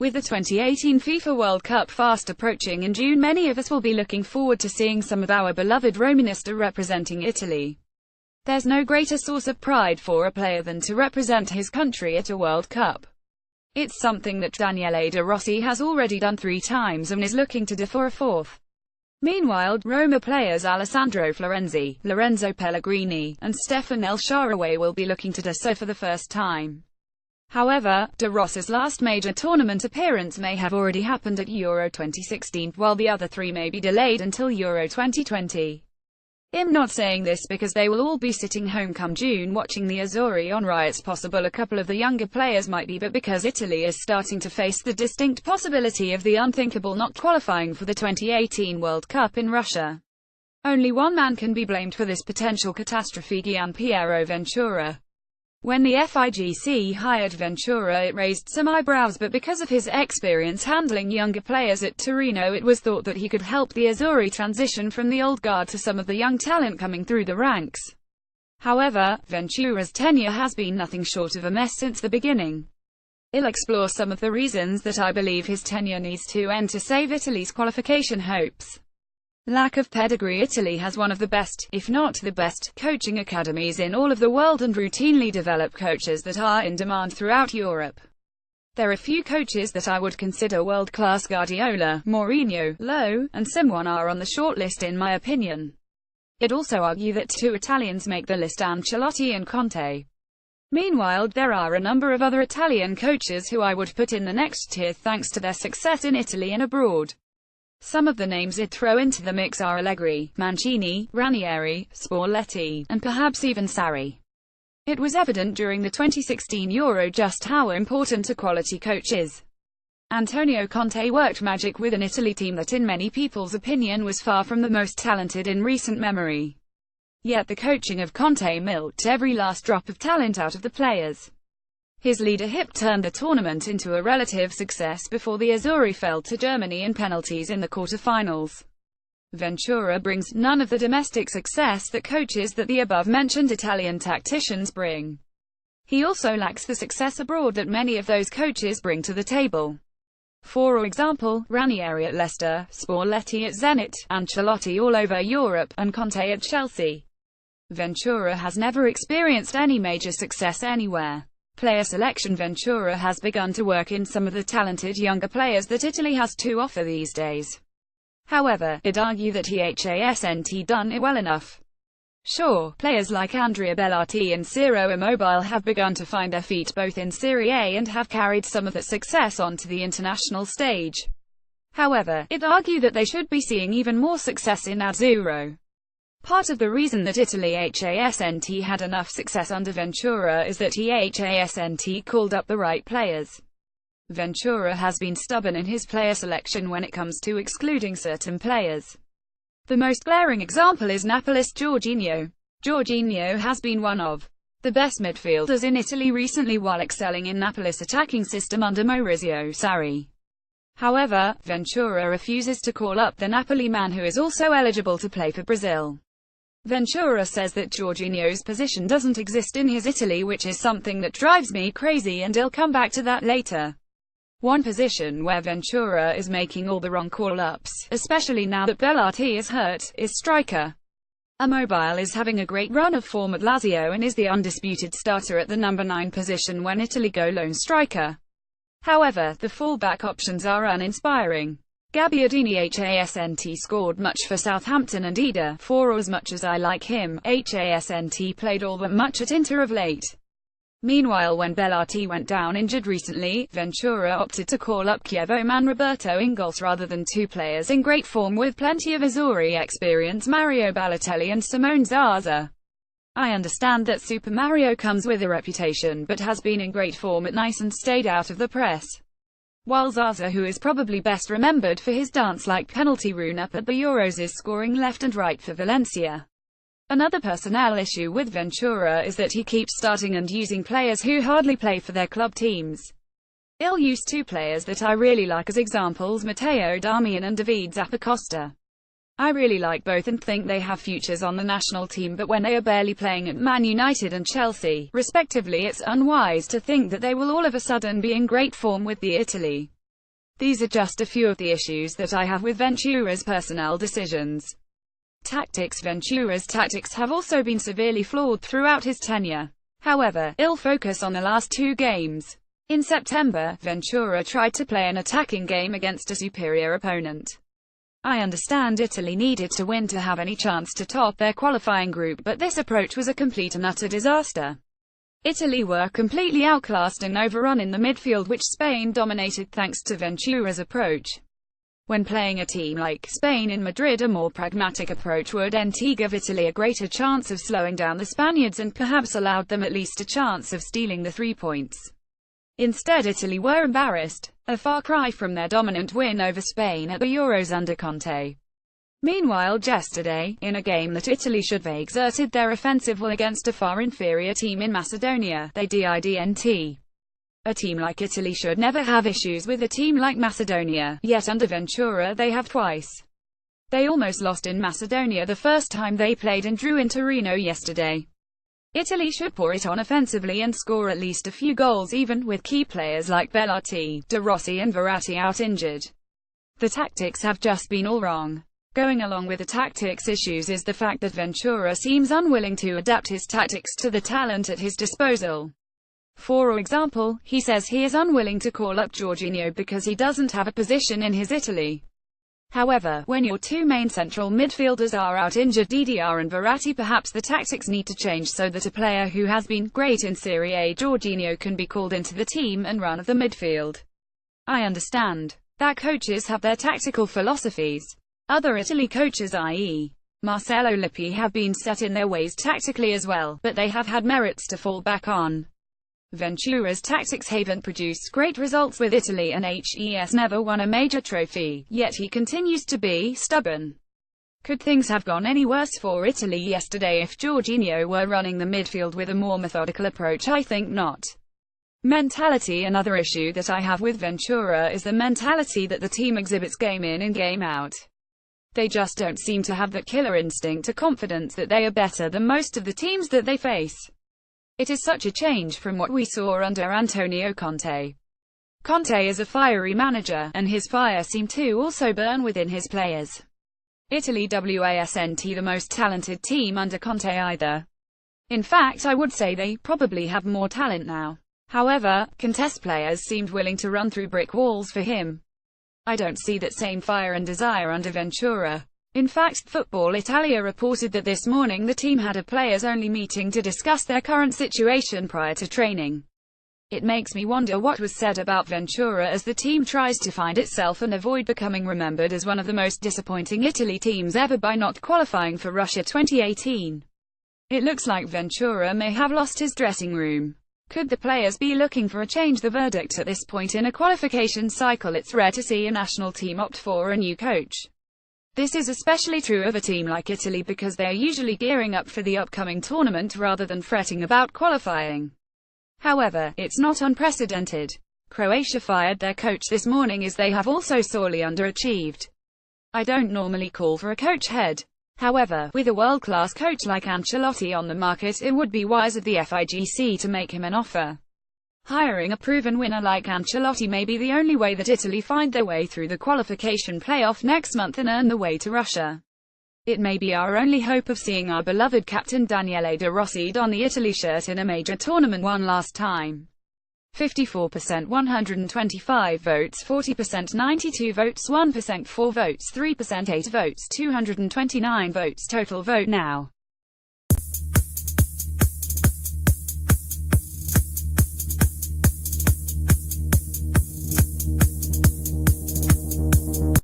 With the 2018 FIFA World Cup fast approaching in June, many of us will be looking forward to seeing some of our beloved Romanisti representing Italy. There's no greater source of pride for a player than to represent his country at a World Cup. It's something that Daniele De Rossi has already done 3 times and is looking to do for a 4th. Meanwhile, Roma players Alessandro Florenzi, Lorenzo Pellegrini, and Stefan El Shaarawy will be looking to do so for the first time. However, De Rossi's last major tournament appearance may have already happened at Euro 2016, while the other 3 may be delayed until Euro 2020. I'm not saying this because they will all be sitting home come June watching the azzurri on. It's possible a couple of the younger players might be, but because Italy is starting to face the distinct possibility of the unthinkable, not qualifying for the 2018 World Cup in Russia. Only one man can be blamed for this potential catastrophe: Gianpiero Ventura. When the FIGC hired Ventura, it raised some eyebrows, but because of his experience handling younger players at Torino, it was thought that he could help the azzurri transition from the old guard to some of the young talent coming through the ranks. However, Ventura's tenure has been nothing short of a mess since the beginning. I'll explore some of the reasons that I believe his tenure needs to end to save Italy's qualification hopes. Lack of pedigree: Italy has one of the best, if not the best, coaching academies in all of the world and routinely develop coaches that are in demand throughout Europe. There are few coaches that I would consider world-class. Guardiola, Mourinho, Lowe, and Simone are on the shortlist in my opinion. I'd also argue that 2 Italians make the list: Ancelotti and Conte. Meanwhile, there are a number of other Italian coaches who I would put in the next tier thanks to their success in Italy and abroad. Some of the names I'd throw into the mix are Allegri, Mancini, Ranieri, Spalletti, and perhaps even Sarri. It was evident during the 2016 Euro just how important a quality coach is. Antonio Conte worked magic with an Italy team that in many people's opinion was far from the most talented in recent memory. Yet the coaching of Conte milked every last drop of talent out of the players. His leadership turned the tournament into a relative success before the azzurri fell to Germany in penalties in the quarter-finals. Ventura brings none of the domestic success that coaches that the above-mentioned Italian tacticians bring. He also lacks the success abroad that many of those coaches bring to the table. For example, Ranieri at Leicester, Spalletti at Zenit, Ancelotti all over Europe, and Conte at Chelsea. Ventura has never experienced any major success anywhere. Player selection: Ventura has begun to work in some of the talented younger players that Italy has to offer these days. However, I'd argue that he hasn't done it well enough. Sure, players like Andrea Bellotti and Ciro Immobile have begun to find their feet both in Serie A and have carried some of that success onto the international stage. However, I'd argue that they should be seeing even more success in Azzurro. Part of the reason that Italy hasn't had enough success under Ventura is that he hasn't called up the right players. Ventura has been stubborn in his player selection when it comes to excluding certain players. The most glaring example is Napoli's Jorginho. Jorginho has been one of the best midfielders in Italy recently while excelling in Napoli's attacking system under Maurizio Sarri. However, Ventura refuses to call up the Napoli man who is also eligible to play for Brazil. Ventura says that Jorginho's position doesn't exist in his Italy, which is something that drives me crazy, and I'll come back to that later. One position where Ventura is making all the wrong call-ups, especially now that Bellotti is hurt, is striker. Immobile is having a great run of form at Lazio and is the undisputed starter at the number 9 position when Italy go lone striker. However, the fallback options are uninspiring. Gabbiadini hasn't scored much for Southampton, and Ida, for as much as I like him, hasn't played all that much at Inter of late. Meanwhile, when Bellotti went down injured recently, Ventura opted to call up Chievo man Roberto Ingalls rather than 2 players in great form with plenty of azzurri experience: Mario Balotelli and Simone Zaza. I understand that Super Mario comes with a reputation but has been in great form at Nice and stayed out of the press. While Zaza, who is probably best remembered for his dance-like penalty run-up at the Euros, is scoring left and right for Valencia. Another personnel issue with Ventura is that he keeps starting and using players who hardly play for their club teams. I'll use 2 players that I really like as examples: Matteo Darmian and David Zappacosta. I really like both and think they have futures on the national team, but when they are barely playing at Man United and Chelsea, respectively, it's unwise to think that they will all of a sudden be in great form with the Italy. These are just a few of the issues that I have with Ventura's personnel decisions. Tactics. Ventura's tactics have also been severely flawed throughout his tenure. However, he'll focus on the last two games. In September, Ventura tried to play an attacking game against a superior opponent. I understand Italy needed to win to have any chance to top their qualifying group, but this approach was a complete and utter disaster. Italy were completely outclassed and overrun in the midfield, which Spain dominated thanks to Ventura's approach. When playing a team like Spain in Madrid, a more pragmatic approach would give Italy a greater chance of slowing down the Spaniards and perhaps allowed them at least a chance of stealing the 3 points. Instead, Italy were embarrassed, a far cry from their dominant win over Spain at the Euros under Conte. Meanwhile, yesterday, in a game that Italy should have exerted their offensive will against a far inferior team in Macedonia, they didn't. A team like Italy should never have issues with a team like Macedonia, yet under Ventura they have twice. They almost lost in Macedonia the first time they played and drew in Torino yesterday. Italy should pour it on offensively and score at least a few goals, even with key players like Bellotti, De Rossi and Verratti out injured. The tactics have just been all wrong. Going along with the tactics issues is the fact that Ventura seems unwilling to adapt his tactics to the talent at his disposal. For example, he says he is unwilling to call up Jorginho because he doesn't have a position in his Italy. However, when your two main central midfielders are out injured, DDR and Verratti, perhaps the tactics need to change so that a player who has been great in Serie A, Jorginho, can be called into the team and run the midfield. I understand that coaches have their tactical philosophies. Other Italy coaches, i.e. Marcello Lippi, have been set in their ways tactically as well, but they have had merits to fall back on. Ventura's tactics haven't produced great results with Italy, and HES never won a major trophy, yet he continues to be stubborn. Could things have gone any worse for Italy yesterday if Jorginho were running the midfield with a more methodical approach? I think not. Mentality. Another issue that I have with Ventura is the mentality that the team exhibits game in and game out. They just don't seem to have that killer instinct or confidence that they are better than most of the teams that they face. It is such a change from what we saw under Antonio Conte. Conte is a fiery manager, and his fire seemed to also burn within his players. Italy wasn't the most talented team under Conte either. In fact, I would say they probably have more talent now. However, Conte's players seemed willing to run through brick walls for him. I don't see that same fire and desire under Ventura. In fact, Football Italia reported that this morning the team had a players-only meeting to discuss their current situation prior to training. It makes me wonder what was said about Ventura as the team tries to find itself and avoid becoming remembered as one of the most disappointing Italy teams ever by not qualifying for Russia 2018. It looks like Ventura may have lost his dressing room. Could the players be looking for a change? The verdict at this point in a qualification cycle: it's rare to see a national team opt for a new coach. This is especially true of a team like Italy because they are usually gearing up for the upcoming tournament rather than fretting about qualifying. However, it's not unprecedented. Croatia fired their coach this morning as they have also sorely underachieved. I don't normally call for a coach head. However, with a world-class coach like Ancelotti on the market, it would be wise of the FIGC to make him an offer. Hiring a proven winner like Ancelotti may be the only way that Italy find their way through the qualification playoff next month and earn the way to Russia. It may be our only hope of seeing our beloved captain Daniele De Rossi don the Italy shirt in a major tournament one last time. 54%, 125 votes, 40%, 92 votes, 1%, 4 votes, 3%, 8 votes, 229 votes. Total vote now.